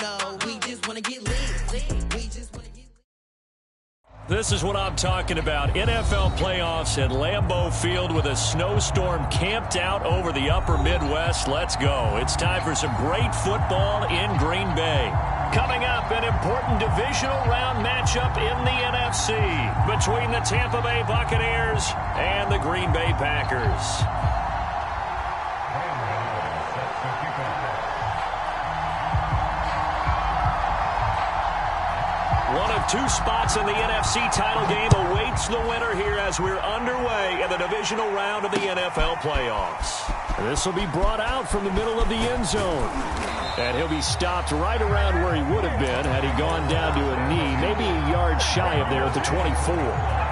no, we just want to get lit. We just want to get lit. This is what I'm talking about. NFL playoffs at Lambeau Field with a snowstorm camped out over the upper Midwest. Let's go. It's time for some great football in Green Bay. Coming up, an important divisional round matchup in the NFC between the Tampa Bay Buccaneers and the Green Bay Packers. One of two spots in the NFC title game awaits the winner here as we're underway in the divisional round of the NFL playoffs. This will be brought out from the middle of the end zone. And he'll be stopped right around where he would have been had he gone down to a knee, maybe a yard shy of there at the 24.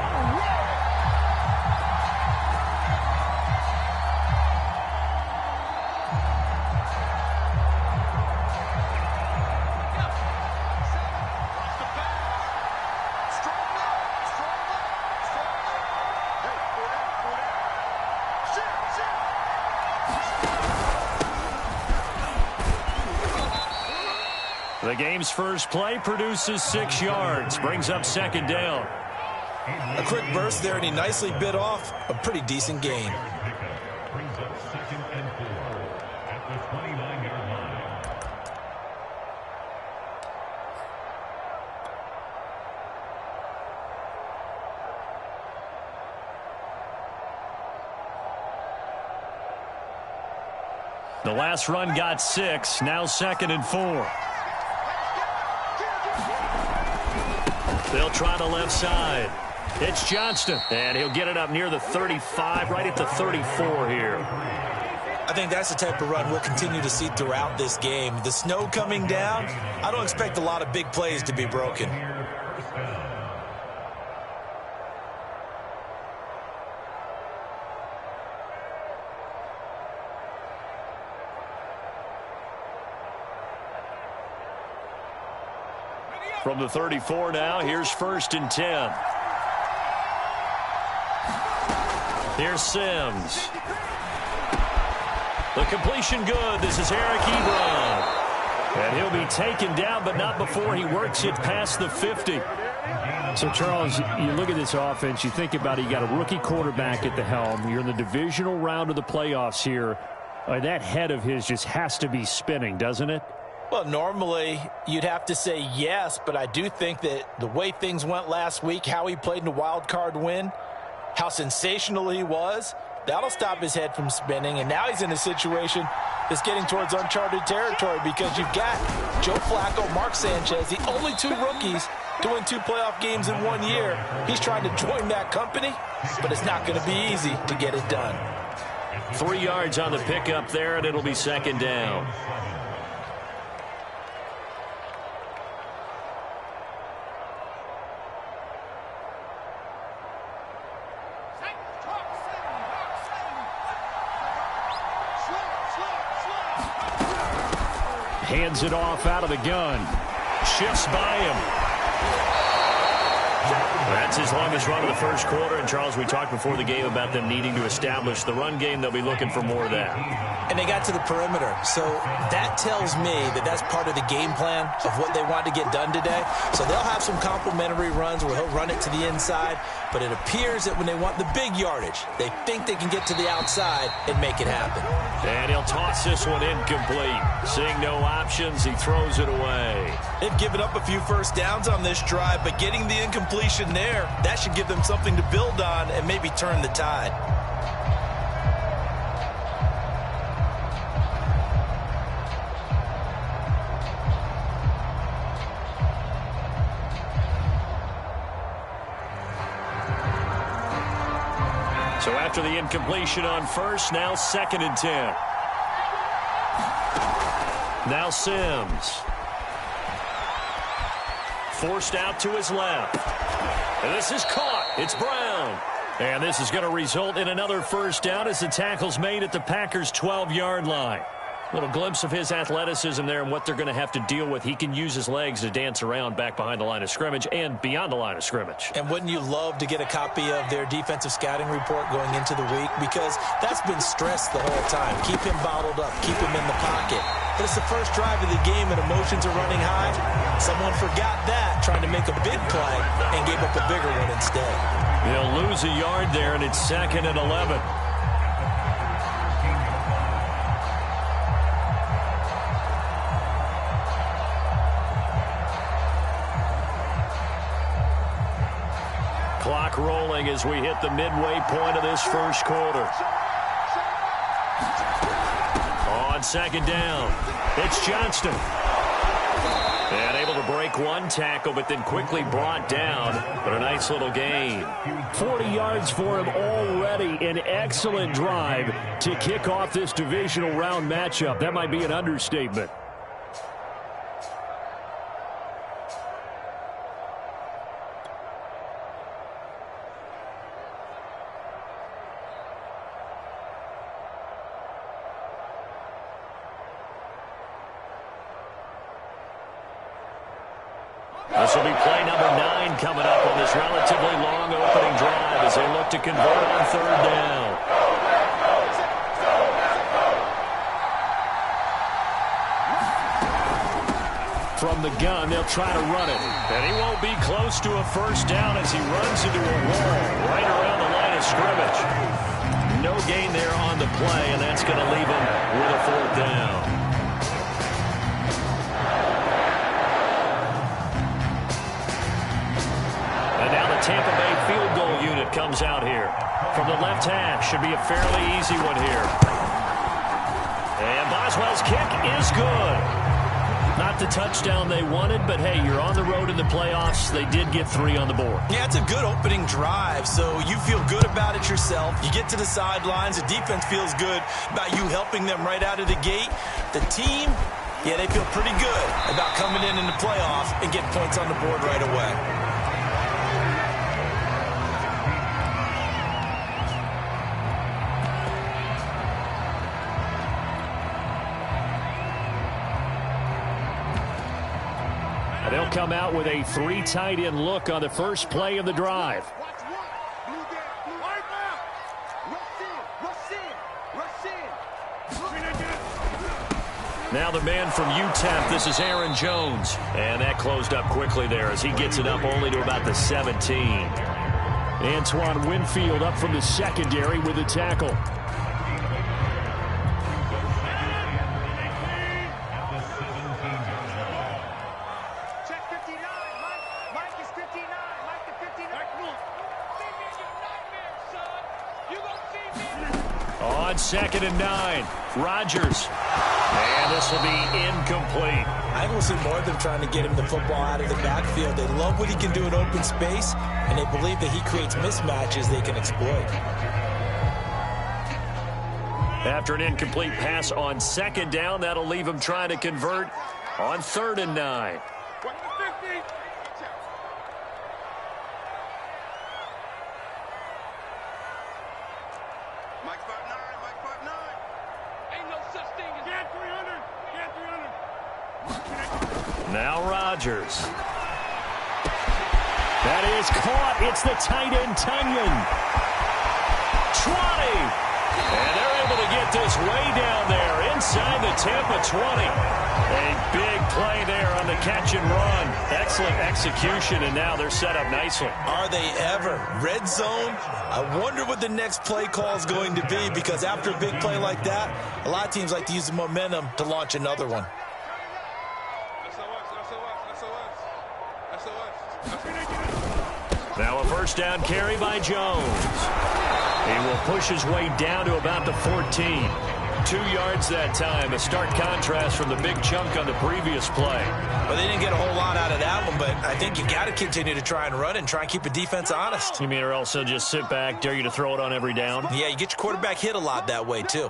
The game's first play produces 6 yards, brings up second down. A quick burst there, and he nicely bit off a pretty decent gain. Brings up second and 4 at the 29-yard line. The last run got 6, now second and 4. They'll try the left side. It's Johnston, and he'll get it up near the 35, right at the 34 here. I think that's the type of run we'll continue to see throughout this game. The snow coming down, I don't expect a lot of big plays to be broken. From the 34 now, here's first and 10. Here's Sims. The completion good. This is Eric Ebron. And he'll be taken down, but not before he works it past the 50. So, Charles, you look at this offense, you think about it, you got a rookie quarterback at the helm. You're in the divisional round of the playoffs here. That head of his just has to be spinning, doesn't it? Well, normally you'd have to say yes, but I do think that the way things went last week, how he played in the wild card win, how sensational he was, that'll stop his head from spinning. And now he's in a situation that's getting towards uncharted territory because you've got Joe Flacco, Mark Sanchez, the only 2 rookies doing 2 playoff games in 1 year. He's trying to join that company, but it's not going to be easy to get it done. 3 yards on the pickup there, and it'll be second down. Hands it off out of the gun. Shifts by him. That's his longest run of the first quarter. And, Charles, we talked before the game about them needing to establish the run game. They'll be looking for more of that. And they got to the perimeter. So that tells me that that's part of the game plan of what they want to get done today. So they'll have some complimentary runs where he'll run it to the inside. But it appears that when they want the big yardage, they think they can get to the outside and make it happen. And he'll toss this one incomplete. Seeing no options, he throws it away. They've given up a few first downs on this drive, but getting the incompletion there, that should give them something to build on and maybe turn the tide. So after the incompletion on first, now second and 10. Now Sims. Forced out to his left. And this is caught. It's Brown. And this is going to result in another first down as the tackle's made at the Packers' 12-yard line. Little glimpse of his athleticism there and what they're going to have to deal with. He can use his legs to dance around back behind the line of scrimmage and beyond the line of scrimmage. And wouldn't you love to get a copy of their defensive scouting report going into the week? Because that's been stressed the whole time. Keep him bottled up. Keep him in the pocket. But it's the first drive of the game and emotions are running high. Someone forgot that, trying to make a big play, and gave up a bigger one instead. They'll lose a yard there, and it's 2nd and 11. Clock rolling as we hit the midway point of this first quarter. On 2nd down, it's Johnston. And able to break one tackle, but then quickly brought down. But a nice little gain. 40 yards for him already. An excellent drive to kick off this divisional round matchup. That might be an understatement. This will be play number 9 coming up on this relatively long opening drive as they look to convert on 3rd down. From the gun, they'll try to run it. And he won't be close to a first down as he runs into a wall right around the line of scrimmage. No gain there on the play, and that's going to leave him with a 4th down. Tampa Bay field goal unit comes out here. From the left hash, should be a fairly easy one here. And Boswell's kick is good. Not the touchdown they wanted, but hey, you're on the road in the playoffs. They did get 3 on the board. Yeah, it's a good opening drive, so you feel good about it yourself. You get to the sidelines. The defense feels good about you helping them right out of the gate. The team, yeah, they feel pretty good about coming in the playoffs and getting points on the board right away. They'll come out with a 3 tight end look on the first play of the drive. Now the man from UTEP, this is Aaron Jones. And that closed up quickly there as he gets it up only to about the 17. Antoine Winfield up from the secondary with the tackle. On 2nd and 9, Rodgers. And this will be incomplete. I will see more of them trying to get him the football out of the backfield. They love what he can do in open space, and they believe that he creates mismatches they can exploit. After an incomplete pass on 2nd down, that'll leave him trying to convert on 3rd and 9. Now Rodgers. That is caught. It's the tight end, Tunyon. Trotty. And they're able to get this way down there inside the Tampa 20. A big play there on the catch and run. Excellent execution, and now they're set up nicely. Are they ever? Red zone? I wonder what the next play call is going to be, because after a big play like that, a lot of teams like to use the momentum to launch another one. Now a first down carry by Jones. He will push his way down to about the 14. 2 yards that time. A stark contrast from the big chunk on the previous play. Well, they didn't get a whole lot out of that one, but I think you got to continue to try and run and try and keep the defense honest. You mean or else they'll just sit back, dare you to throw it on every down? Yeah, you get your quarterback hit a lot that way, too.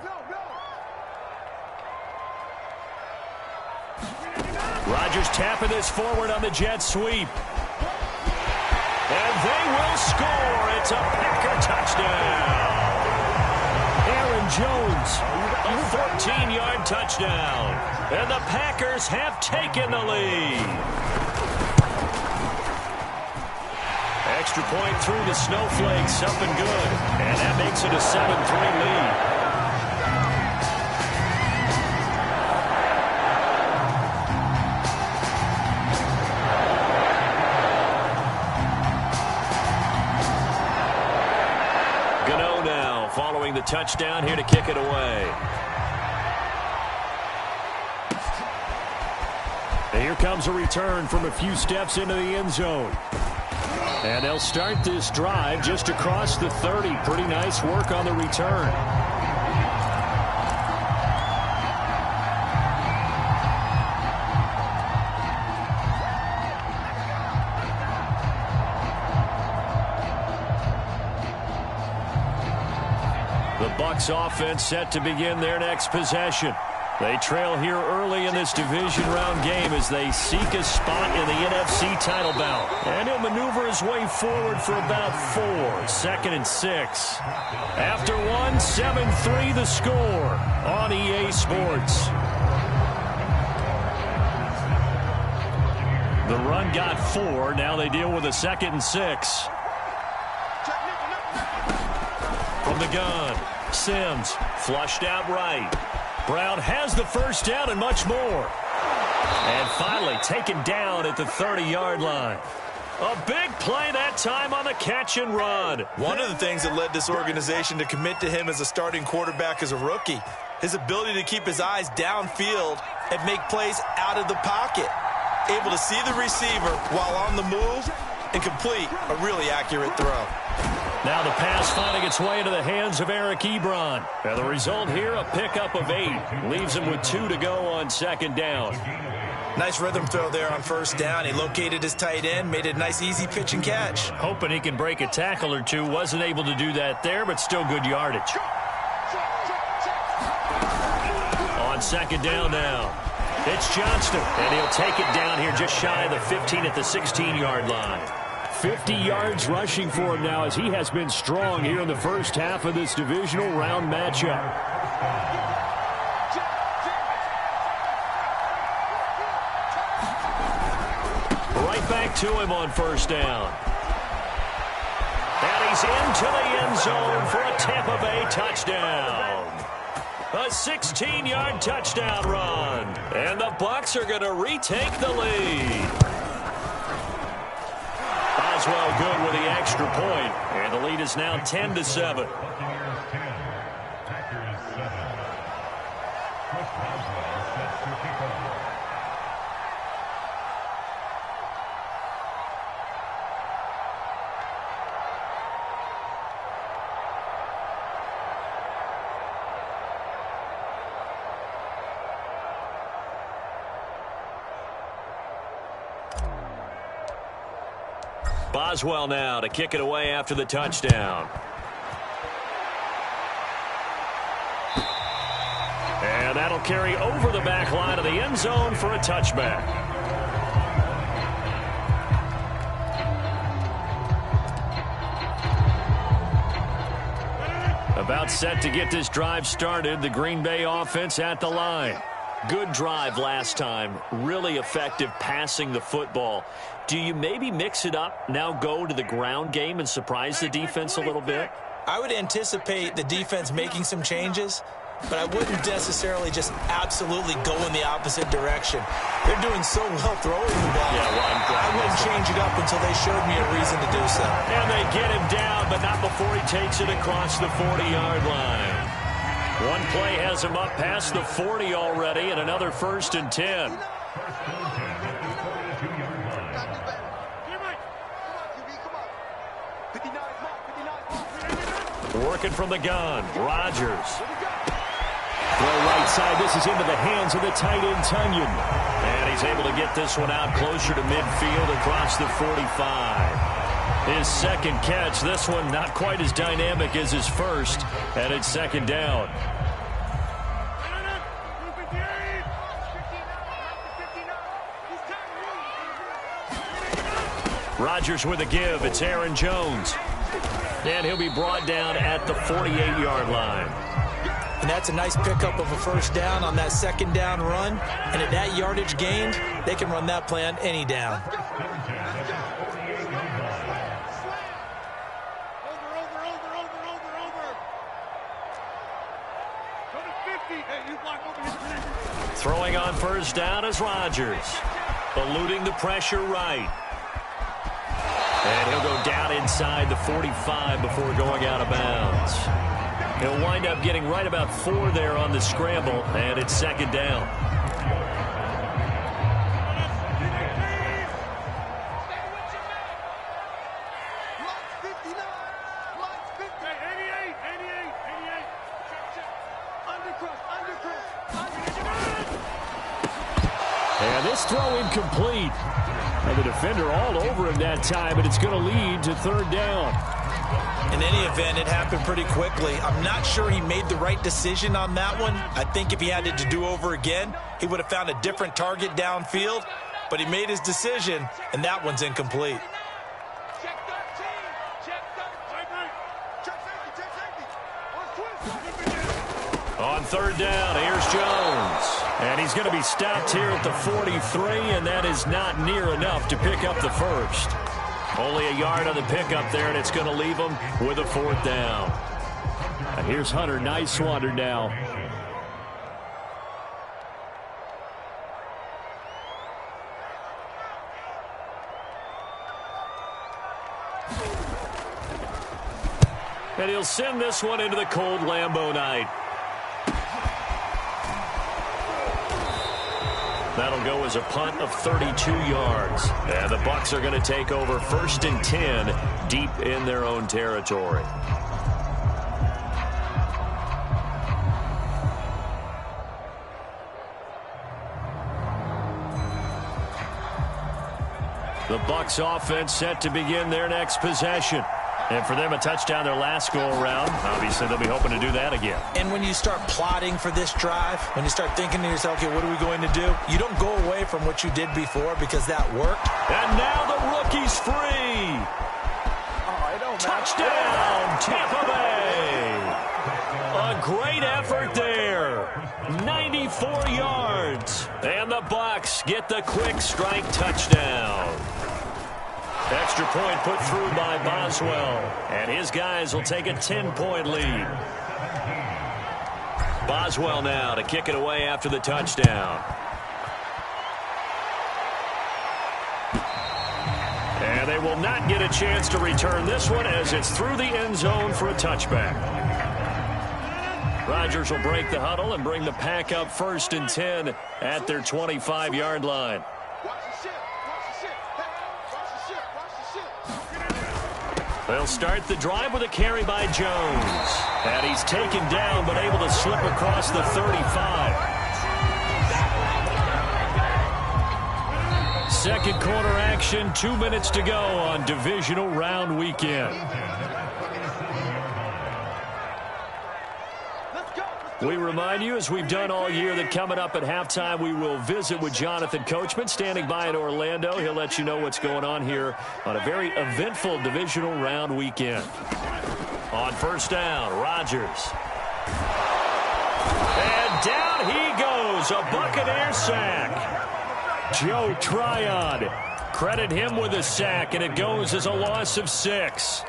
Rodgers tapping this forward on the jet sweep. And they will score. It's a Packer touchdown. Aaron Jones A 14-yard touchdown. And the Packers have taken the lead. Extra point through the Snowflakes, up and good. And that makes it a 7-3 lead. Gano now following the touchdown here to kick it away. And here comes a return from a few steps into the end zone. And they'll start this drive just across the 30. Pretty nice work on the return. The Bucs offense set to begin their next possession. They trail here early in this division round game as they seek a spot in the NFC title bout. And he'll maneuver his way forward for about 4. 2nd and 6. After 1, 7-3 the score on EA Sports. The run got 4. Now they deal with a 2nd and 6. From the gun, Sims flushed out right. Brown has the first down and much more. And finally taken down at the 30-yard line. A big play that time on the catch and run. One of the things that led this organization to commit to him as a starting quarterback as a rookie, his ability to keep his eyes downfield and make plays out of the pocket. Able to see the receiver while on the move and complete a really accurate throw. Now the pass finding its way into the hands of Eric Ebron. And the result here, a pickup of 8. Leaves him with 2 to go on 2nd down. Nice rhythm throw there on 1st down. He located his tight end, made it a nice easy pitch and catch. Hoping he can break a tackle or 2. Wasn't able to do that there, but still good yardage. On 2nd down now, it's Johnston. And he'll take it down here just shy of the 15 at the 16-yard line. 50 yards rushing for him now as he has been strong here in the first half of this divisional round matchup. Right back to him on 1st down. And he's into the end zone for a Tampa Bay touchdown. A 16-yard touchdown run. And the Bucs are going to retake the lead. Boswell good with the extra point, and the lead is now 10-7. Buccaneers 10, Packers 7. Chris Boswell sets to kick off. Boswell now to kick it away after the touchdown. And that'll carry over the back line of the end zone for a touchback. About set to get this drive started. The Green Bay offense at the line. Good drive last time. Really effective passing the football. Do you maybe mix it up, now go to the ground game and surprise the defense a little bit? I would anticipate the defense making some changes, but I wouldn't necessarily just absolutely go in the opposite direction. They're doing so well throwing the ball. Yeah, well, I wouldn't change it up until they showed me a reason to do so. And they get him down, but not before he takes it across the 40-yard line. One play has him up past the 40 already, and another 1st and 10. Working from the gun, Rodgers. Throw right side, this is into the hands of the tight end, Tunyon. And he's able to get this one out closer to midfield across the 45. His 2nd catch, this one not quite as dynamic as his first, and it's 2nd down. Rodgers with a give. It's Aaron Jones. And he'll be brought down at the 48-yard line. and that's a nice pickup of a first down on that second down run. And at that yardage gained, they can run that play on any down. Throwing on first down is Rodgers. Eluding the pressure right. And he'll go down inside the 45 before going out of bounds. He'll wind up getting right about 4 there on the scramble, and it's second down. And this throw incomplete. And the defender all over him that time, but it's going to lead to third down. In any event, it happened pretty quickly. I'm not sure he made the right decision on that one. I think if he had it to do over again, he would have found a different target downfield. But he made his decision, and that one's incomplete. On third down, here's Jones. And he's going to be stopped here at the 43, and that is not near enough to pick up the first. Only a yard on the pickup there, and it's going to leave him with a fourth down. And here's Hunter Nicewander now. And he'll send this one into the cold Lambeau night. That'll go as a punt of 32 yards. And the Bucs are going to take over 1st and 10 deep in their own territory. The Bucs offense set to begin their next possession. And for them, a touchdown their last go-around. Obviously, they'll be hoping to do that again. And when you start plotting for this drive, when you start thinking to yourself, okay, what are we going to do? You don't go away from what you did before because that worked. And now the rookie's free. Touchdown, Tampa Bay. A great effort there. 94 yards. And the Bucs get the quick strike touchdown. Extra point put through by Boswell. And his guys will take a 10-point lead. Boswell now to kick it away after the touchdown. And they will not get a chance to return this one as it's through the end zone for a touchback. Rodgers will break the huddle and bring the pack up 1st and 10 at their 25-yard line. They'll start the drive with a carry by Jones. And he's taken down but able to slip across the 35. Second quarter action, 2 minutes to go on divisional round weekend. We remind you, as we've done all year, that coming up at halftime, we will visit with Jonathan Coachman, standing by in Orlando. He'll let you know what's going on here on a very eventful divisional round weekend. On first down, Rodgers. And down he goes, a Buccaneer sack. Joe Tryon, credit him with a sack, and it goes as a loss of 6.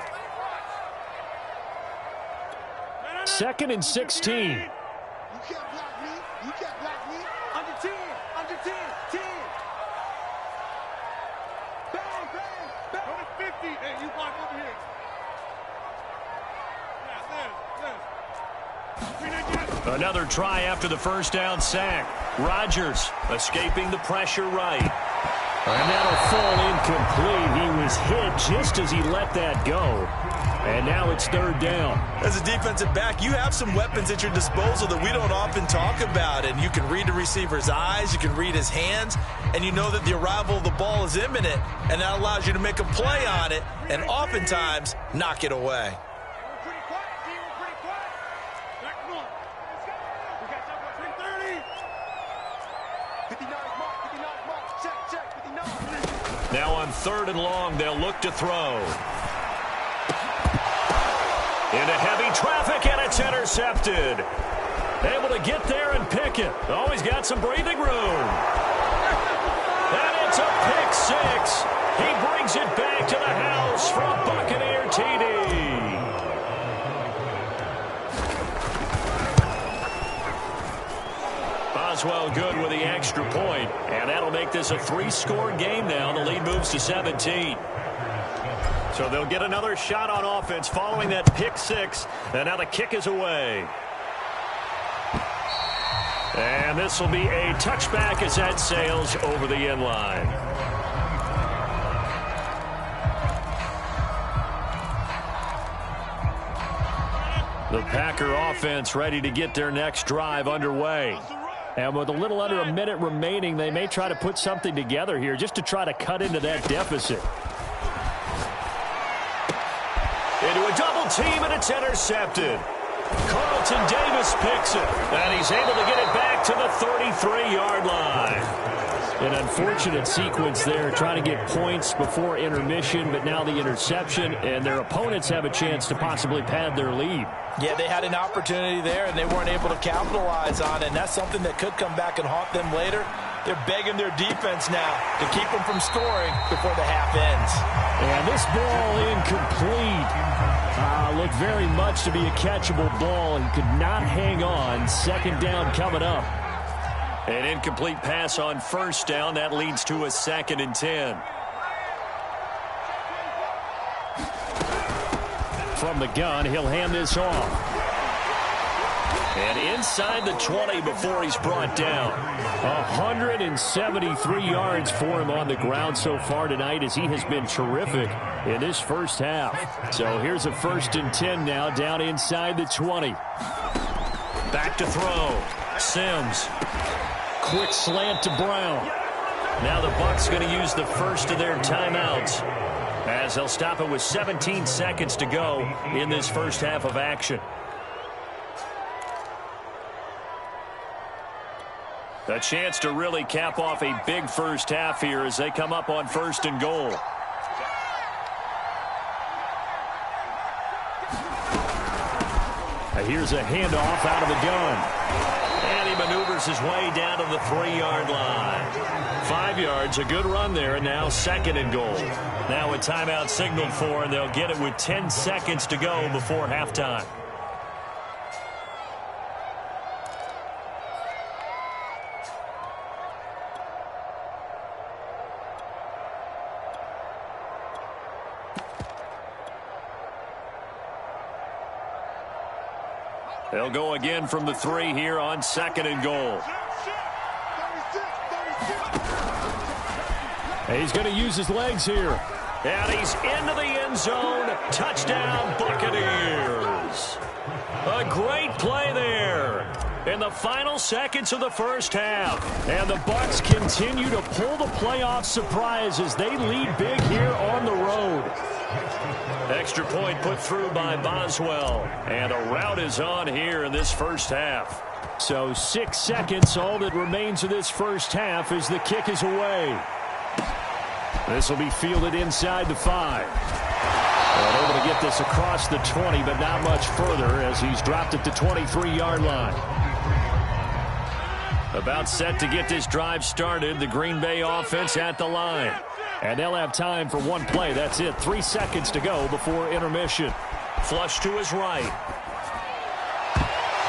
2nd and 16. You can't block me. You can't block me. Under 10. Under 10. 10. Bang, bang, bang. Go to 50. Hey, you block over here. Yeah, Another try after the first down sack. Rodgers escaping the pressure right. And that'll fall incomplete. He was hit just as he let that go. And now it's third down. As a defensive back, you have some weapons at your disposal that we don't often talk about. And you can read the receiver's eyes, you can read his hands, and you know that the arrival of the ball is imminent. And that allows you to make a play on it and oftentimes knock it away. Now on 3rd and long, they'll look to throw. Into heavy traffic, and it's intercepted. Able to get there and pick it. Oh, he's got some breathing room. And it's a pick six. He brings it back to the house for a Buccaneer TD. Boswell good with the extra point, and that'll make this a 3-score game now. The lead moves to 17. So they'll get another shot on offense following that pick six, and now the kick is away. And this will be a touchback as that sails over the end line. The Packer offense ready to get their next drive underway. And with a little under a minute remaining, they may try to put something together here just to try to cut into that deficit. Into a double team, and it's intercepted. Carlton Davis picks it, and he's able to get it back to the 33-yard line. An unfortunate sequence there, trying to get points before intermission, but now the interception, and their opponents have a chance to possibly pad their lead. Yeah, they had an opportunity there, and they weren't able to capitalize on it, and that's something that could come back and haunt them later. They're begging their defense now to keep them from scoring before the half ends. And this ball incomplete. Looked very much to be a catchable ball and could not hang on. Second down coming up. An incomplete pass on first down. That leads to a 2nd and 10. From the gun, he'll hand this off. And inside the 20 before he's brought down. 173 yards for him on the ground so far tonight, as he has been terrific in this first half. So here's a 1st and 10 now, down inside the 20. Back to throw. Sims. Quick slant to Brown. Now the Bucs going to use the first of their timeouts, as they'll stop it with 17 seconds to go in this first half of action. A chance to really cap off a big first half here as they come up on 1st and goal. Here's a handoff out of the gun. And he maneuvers his way down to the 3-yard line. 5 yards, a good run there, and now 2nd and goal. Now a timeout signaled for, and they'll get it with 10 seconds to go before halftime. They'll go again from the 3 here on 2nd and goal. He's going to use his legs here. And he's into the end zone. Touchdown, Buccaneers. A great play there in the final seconds of the first half. And the Bucs continue to pull the playoff surprise as they lead big here on the road. Extra point put through by Boswell. And a rout is on here in this first half. So 6 seconds, all that remains of this first half as the kick is away. This will be fielded inside the 5. And able to get this across the 20, but not much further as he's dropped at the 23-yard line. About set to get this drive started. The Green Bay offense at the line. And they'll have time for one play. That's it. 3 seconds to go before intermission. Flush to his right.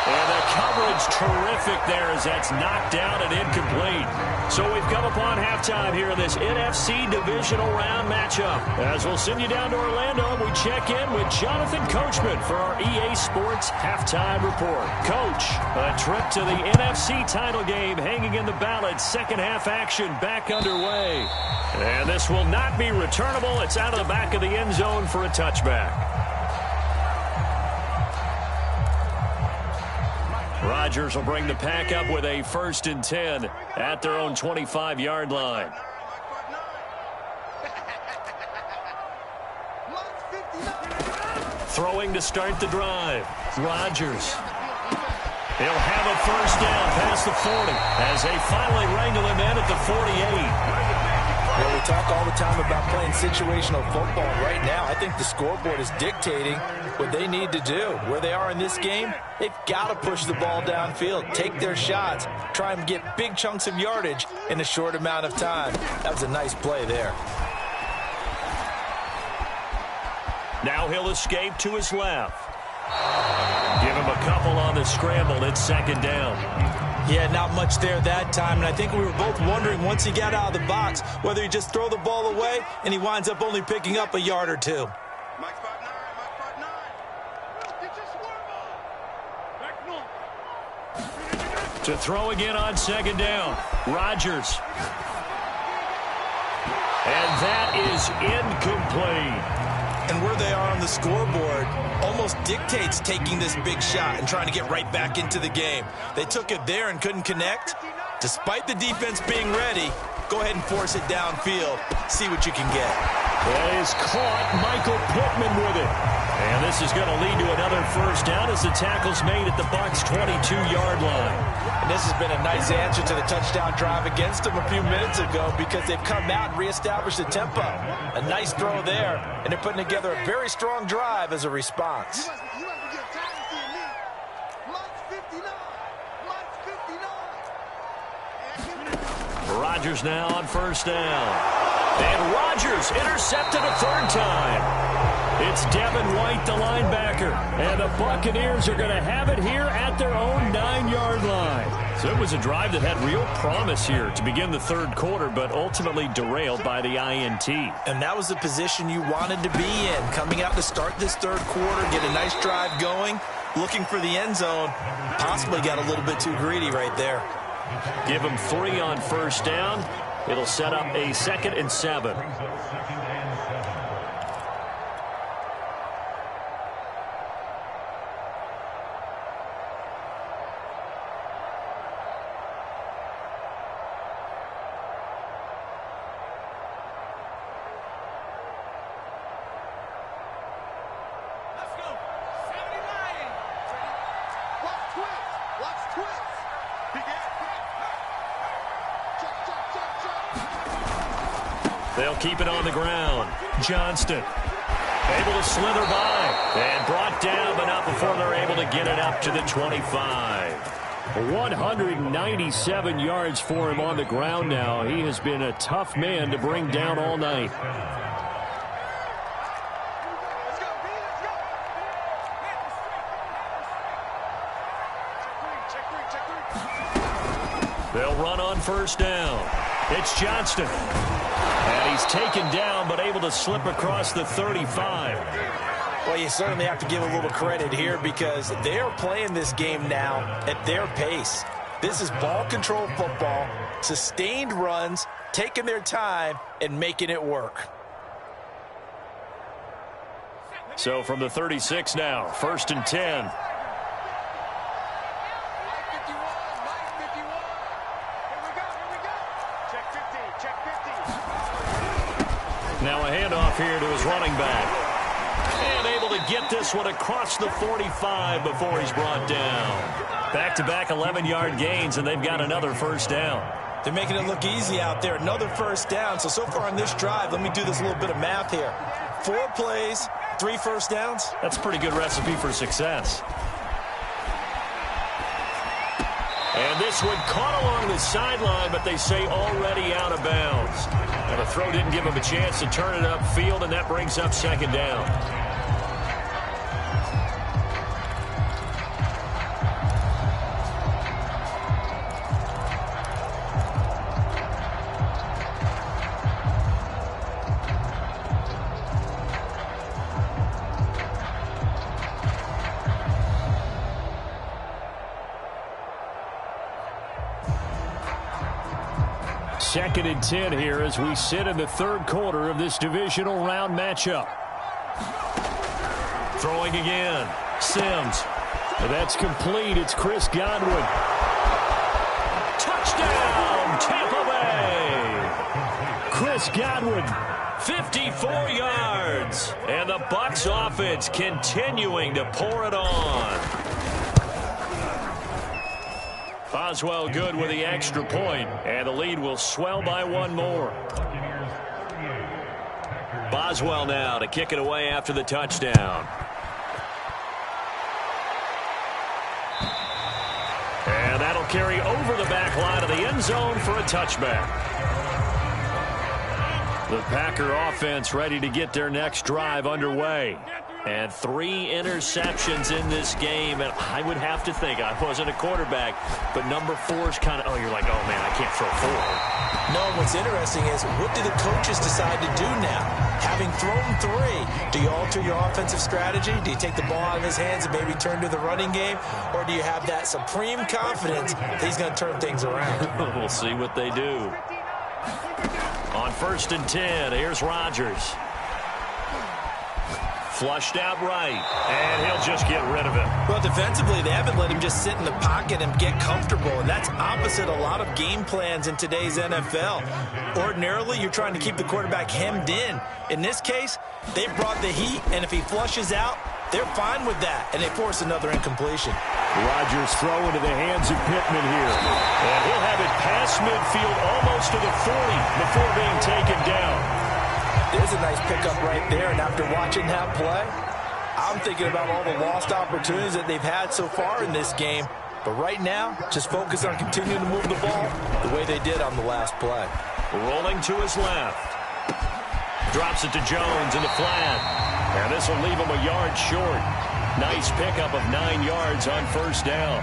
And the coverage terrific there as that's knocked down and incomplete. So we've come upon halftime here in this NFC divisional round matchup. As we'll send you down to Orlando, we check in with Jonathan Coachman for our EA Sports Halftime Report. Coach, a trip to the NFC title game hanging in the balance. Second half action back underway. And this will not be returnable. It's out of the back of the end zone for a touchback. Rodgers will bring the pack up with a 1st and 10 at their own 25-yard line. Throwing to start the drive. Rodgers. He'll have a 1st down past the 40 as they finally wrangle him in at the 48. Well, we talk all the time about playing situational football. Right now, I think the scoreboard is dictating what they need to do. Where they are in this game, they've got to push the ball downfield, take their shots, try and get big chunks of yardage in a short amount of time. That was a nice play there. Now he'll escape to his left. Give him a couple on the scramble. It's second down. Yeah, not much there that time, and I think we were both wondering once he got out of the box whether he just throw the ball away and he winds up only picking up a yard or two. Mike spot 9, Mike spot 9. Get your swerve on. Back north. To throw again on second down. Rodgers. And that is incomplete. And where they are on the scoreboard almost dictates taking this big shot and trying to get right back into the game. They took it there and couldn't connect. Despite the defense being ready, go ahead and force it downfield. See what you can get. That is caught. Michael Pittman with it. And this is going to lead to another first down as the tackle's made at the Bucs' 22-yard line. And this has been a nice answer to the touchdown drive against them a few minutes ago because they've come out and reestablished the tempo. A nice throw there, and they're putting together a very strong drive as a response. You must be getting tired of seeing me. Mike's 59. Mike's 59. Rodgers now on first down. And Rodgers intercepted a third time. It's Devin White, the linebacker. And the Buccaneers are going to have it here at their own 9-yard line. So it was a drive that had real promise here to begin the third quarter, but ultimately derailed by the INT. And that was the position you wanted to be in. Coming out to start this third quarter, get a nice drive going, looking for the end zone. Possibly got a little bit too greedy right there. Give him 3 on first down. It'll set up a 2nd and 7. They'll keep it on the ground. Johnston able to slither by and brought down, but not before they're able to get it up to the 25. 197 yards for him on the ground now. He has been a tough man to bring down all night. They'll run on first down. It's Johnston. And he's taken down, but able to slip across the 35. Well, you certainly have to give a little credit here because they are playing this game now at their pace. This is ball control football, sustained runs, taking their time, and making it work. So from the 36 now, 1st and 10. Now a handoff here to his running back. And able to get this one across the 45 before he's brought down. Back-to-back 11-yard gains, and they've got another first down. They're making it look easy out there. Another first down. So far on this drive, let me do this little bit of math here. 4 plays, 3 first downs. That's a pretty good recipe for success. And this one caught along the sideline, but they say already out of bounds. And the throw didn't give him a chance to turn it upfield, and that brings up second down. Second and 10 here as we sit in the third quarter of this divisional round matchup. Throwing again. Sims. That's complete. It's Chris Godwin. Touchdown, Tampa Bay. Chris Godwin, 54 yards. And the Bucs offense continuing to pour it on. Boswell good with the extra point, and the lead will swell by one more. Boswell now to kick it away after the touchdown. And that'll carry over the back line of the end zone for a touchback. The Packer offense ready to get their next drive underway. And 3 interceptions in this game. And I would have to think, I wasn't a quarterback, but number 4 is kind of, you're like, oh, man, I can't throw 4. No, what's interesting is, what do the coaches decide to do now? Having thrown 3, do you alter your offensive strategy? Do you take the ball out of his hands and maybe turn to the running game? Or do you have that supreme confidence that he's going to turn things around? We'll see what they do. On 1st and 10, here's Rodgers. Flushed out right, and he'll just get rid of it. Well, defensively, they haven't let him just sit in the pocket and get comfortable, and that's opposite a lot of game plans in today's NFL. Ordinarily, you're trying to keep the quarterback hemmed in. In this case, they brought the heat, and if he flushes out, they're fine with that, and they force another incompletion. Rodgers throw into the hands of Pittman here. And he'll have it past midfield almost to the 40 before being taken down. There's a nice pickup right there, and after watching that play, I'm thinking about all the lost opportunities that they've had so far in this game. But right now, just focus on continuing to move the ball the way they did on the last play. Rolling to his left. Drops it to Jones in the flat. And this will leave him a yard short. Nice pickup of 9 yards on 1st down.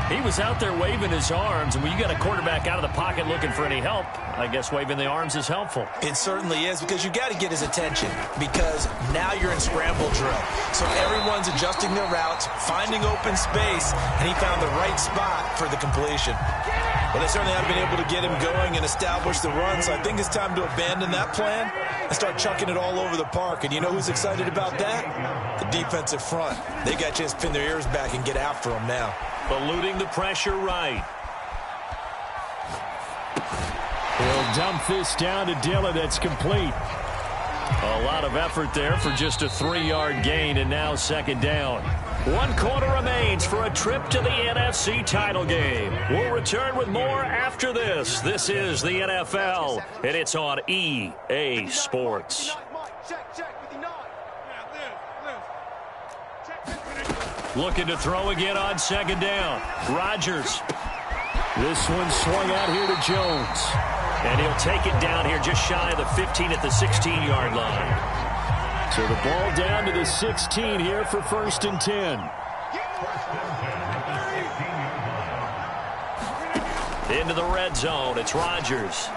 He was out there waving his arms, and when you got a quarterback out of the pocket looking for any help, I guess waving the arms is helpful. It certainly is, because you got to get his attention, because now you're in scramble drill. So everyone's adjusting their routes, finding open space, and he found the right spot for the completion. Well, they certainly haven't been able to get him going and establish the run, so I think it's time to abandon that plan and start chucking it all over the park. And you know who's excited about that? The defensive front. They got a chance to pin their ears back and get after him now. Eluding the pressure right. He'll dump this down to Dillon. That's complete. A lot of effort there for just a 3-yard gain, and now 2nd down. 1 quarter remains for a trip to the NFC title game. We'll return with more after this. This is the NFL, and it's on EA Sports. Looking to throw again on 2nd down. Rodgers. This one swung out here to Jones. And he'll take it down here just shy of the 15 at the 16-yard line. So the ball down to the 16 here for 1st and 10. Into the red zone. It's Rodgers.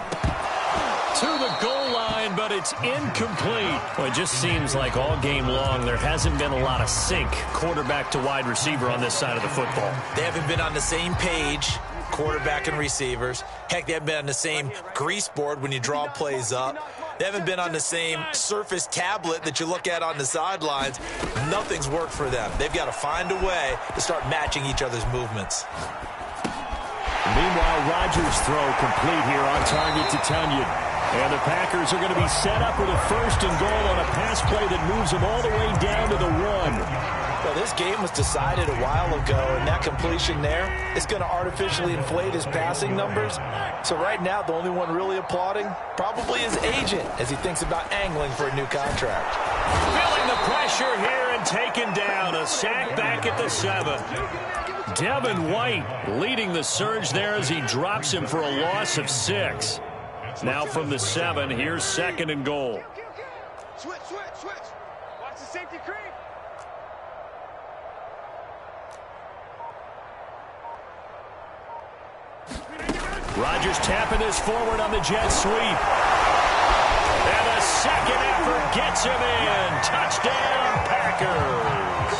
To the goal line, but it's incomplete. Well, it just seems like all game long there hasn't been a lot of sync quarterback to wide receiver on this side of the football. They haven't been on the same page, quarterback and receivers. Heck, they haven't been on the same grease board when you draw plays up. They haven't been on the same Surface tablet that you look at on the sidelines. Nothing's worked for them. They've got to find a way to start matching each other's movements. Meanwhile, Rodgers' throw complete here on target to Tunyon. And the Packers are going to be set up with a 1st and goal on a pass play that moves them all the way down to the 1. Well, this game was decided a while ago, and that completion there is going to artificially inflate his passing numbers. So right now, the only one really applauding probably his agent as he thinks about angling for a new contract. Feeling the pressure here and taken down. A sack back at the 7. Devin White leading the surge there as he drops him for a loss of 6. Now from the 7, here's 2nd and goal. Switch. Watch the safety creep. Rodgers tapping this forward on the jet sweep. And a second effort gets him in. Touchdown, Packers.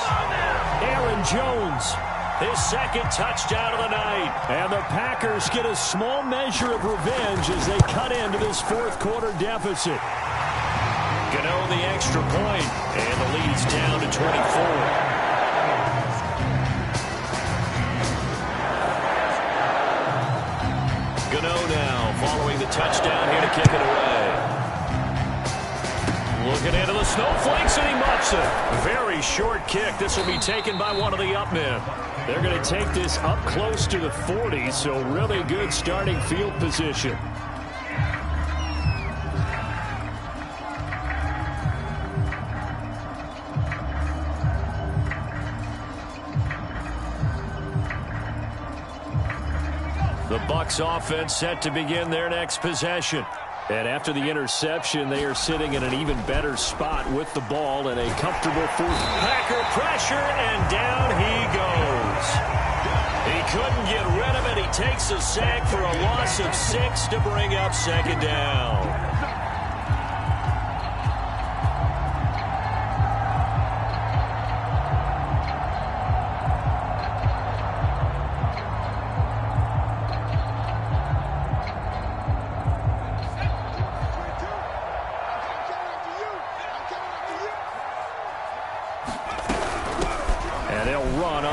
Aaron Jones. His 2nd touchdown of the night. And the Packers get a small measure of revenge as they cut into this 4th quarter deficit. Gano the extra point, and the lead's down to 24. Gano now following the touchdown here to kick it away. Looking into the snowflakes, and he muffs it. Very short kick. This will be taken by one of the up men. They're going to take this up close to the 40, so really good starting field position. Bucs offense set to begin their next possession. And after the interception, they are sitting in an even better spot with the ball in a comfortable fourth. Packer pressure, and down he goes. He couldn't get rid of it. He takes a sack for a loss of 6 to bring up second down.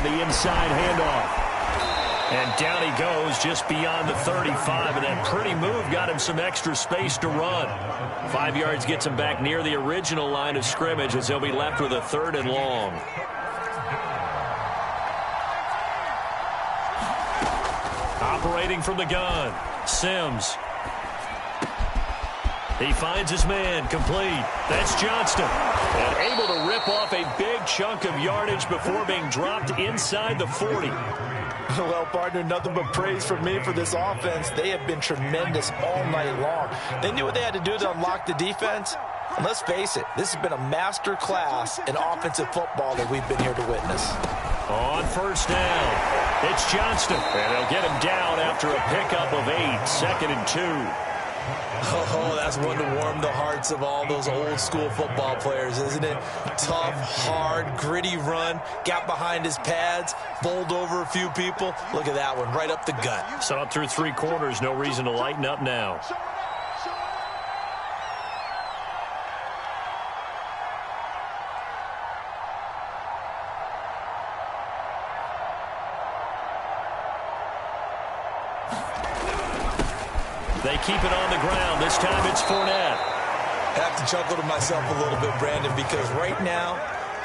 Inside handoff. And down he goes just beyond the 35. And that pretty move got him some extra space to run. 5 yards gets him back near the original line of scrimmage as he'll be left with a 3rd and long. Operating from the gun, Sims. He finds his man, complete. That's Johnston. And able to rip off a big chunk of yardage before being dropped inside the 40. Well, partner, nothing but praise from me for this offense. They have been tremendous all night long. They knew what they had to do to unlock the defense. And let's face it, this has been a master class in offensive football that we've been here to witness. On first down, it's Johnston. And they'll get him down after a pickup of 8, 2nd and 2. Oh, that's one to warm the hearts of all those old school football players, isn't it? Tough, hard, gritty run, got behind his pads, bowled over a few people. Look at that one, right up the gut. Saw it through 3 quarters, no reason to lighten up now. They keep it on the ground. This time it's Fournette. I have to chuckle to myself a little bit, Brandon, because right now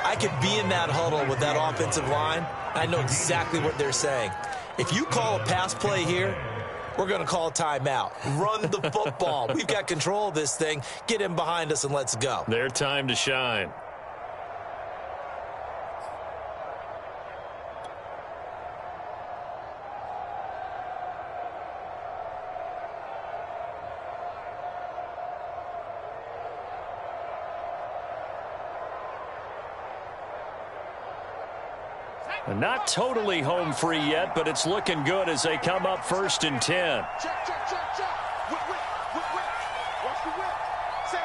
I could be in that huddle with that offensive line. I know exactly what they're saying. If you call a pass play here, we're going to call a timeout. Run the football. We've got control of this thing. Get him behind us and let's go. Their time to shine. Not totally home free yet, but it's looking good as they come up 1st and 10. Check, check, check, check. Whip. Watch the whip. Set.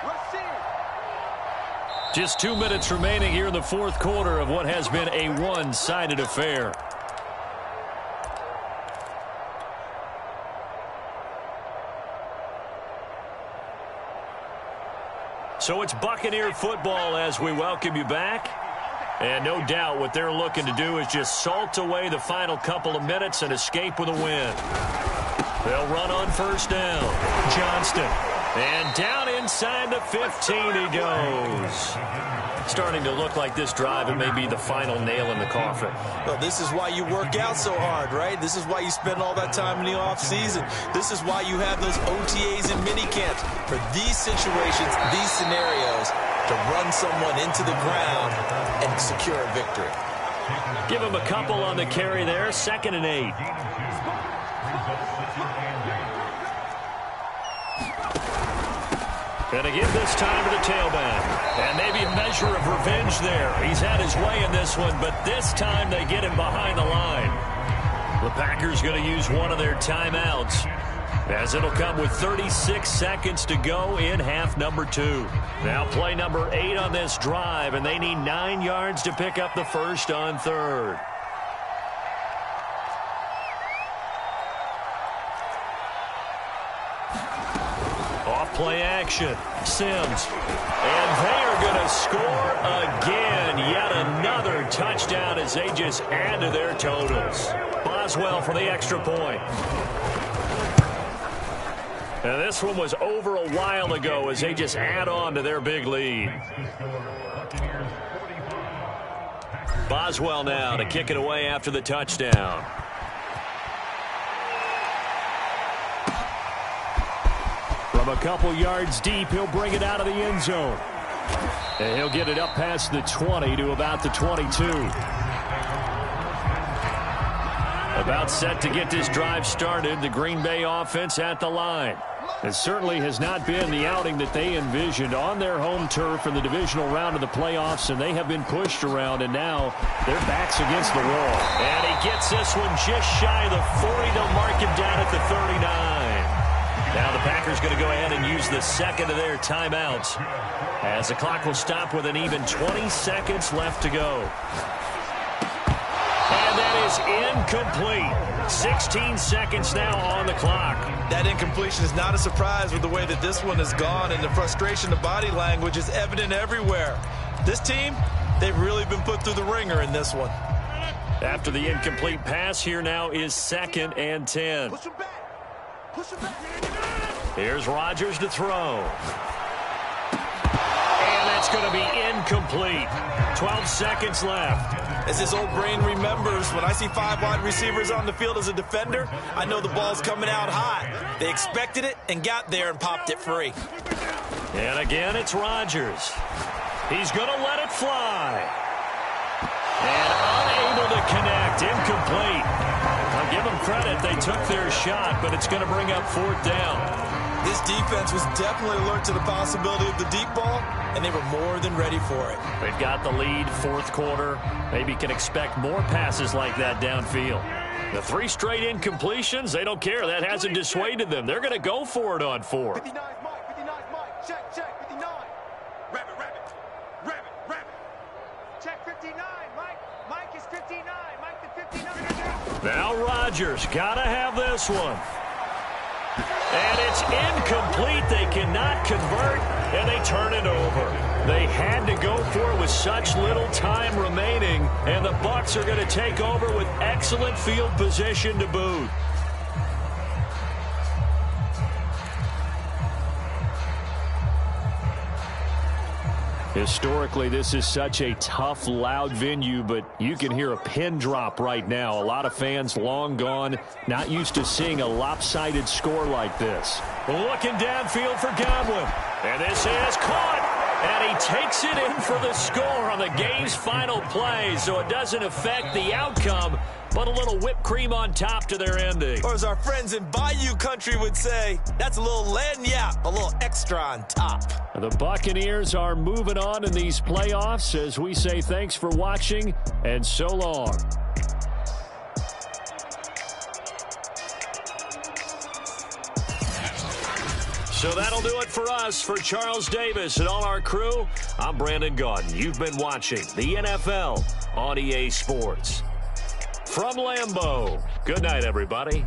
Rush in. Just 2 minutes remaining here in the 4th quarter of what has been a one-sided affair. So it's Buccaneer football as we welcome you back. And no doubt what they're looking to do is just salt away the final couple of minutes and escape with a win. They'll run on first down. Johnston. And down inside the 15 he goes. Starting to look like this drive, it may be the final nail in the coffin. Well, this is why you work out so hard, right? This is why you spend all that time in the offseason. This is why you have those OTAs and minicamps. For these situations, these scenarios, to run someone into the ground and secure a victory. Give him a couple on the carry there. 2nd and 8. And again this time to the tailback. And maybe a measure of revenge there. He's had his way in this one, but this time they get him behind the line. The Packers going to use one of their timeouts, as it'll come with 36 seconds to go in half number 2. Now play number 8 on this drive, and they need 9 yards to pick up the first on 3rd. Play action. Sims. And they are going to score again. Yet another touchdown as they just add to their totals. Boswell for the extra point. And this one was over a while ago as they just add on to their big lead. Boswell now to kick it away after the touchdown. From a couple yards deep, he'll bring it out of the end zone. And he'll get it up past the 20 to about the 22. About set to get this drive started. The Green Bay offense at the line. It certainly has not been the outing that they envisioned on their home turf in the divisional round of the playoffs, and they have been pushed around, and now their backs against the wall. And he gets this one just shy of the 40. They'll mark him down at the 39. Now the Packers going to go ahead and use the second of their timeouts, as the clock will stop with an even 20 seconds left to go. And that is incomplete. 16 seconds now on the clock. That incompletion is not a surprise with the way that this one has gone, and the frustration of body language is evident everywhere. This team, they've really been put through the ringer in this one. After the incomplete pass, here now is 2nd and 10. Push him back. Push him back. Here's Rodgers to throw. And that's going to be incomplete. 12 seconds left. As his old brain remembers, when I see 5 wide receivers on the field as a defender, I know the ball's coming out hot. They expected it and got there and popped it free. And again, it's Rodgers. He's going to let it fly. And unable to connect. Incomplete. I'll give them credit. They took their shot, but it's going to bring up 4th down. This defense was definitely alert to the possibility of the deep ball, and they were more than ready for it. They've got the lead, 4th quarter. Maybe can expect more passes like that downfield. The 3 straight incompletions, they don't care. That hasn't dissuaded them. They're going to go for it on 4th. 59 Mike, 59 Mike. Check, 59. Rabbit. Check 59, Mike. Mike is 59. Mike the 59. Now Rodgers, got to have this one. And it's incomplete. They cannot convert, and they turn it over. They had to go for it with such little time remaining, and the Bucs are going to take over with excellent field position to boot. Historically, this is such a tough, loud venue, but you can hear a pin drop right now. A lot of fans long gone, not used to seeing a lopsided score like this. Looking downfield for Godwin. And this is caught. And he takes it in for the score on the game's final play, so it doesn't affect the outcome, but a little whipped cream on top to their ending. Or as our friends in Bayou Country would say, that's a little lagniappe, a little extra on top. The Buccaneers are moving on in these playoffs as we say thanks for watching and so long. So that'll do it for us. For Charles Davis and all our crew, I'm Brandon Gaudin. You've been watching the NFL on EA Sports. From Lambeau, good night, everybody.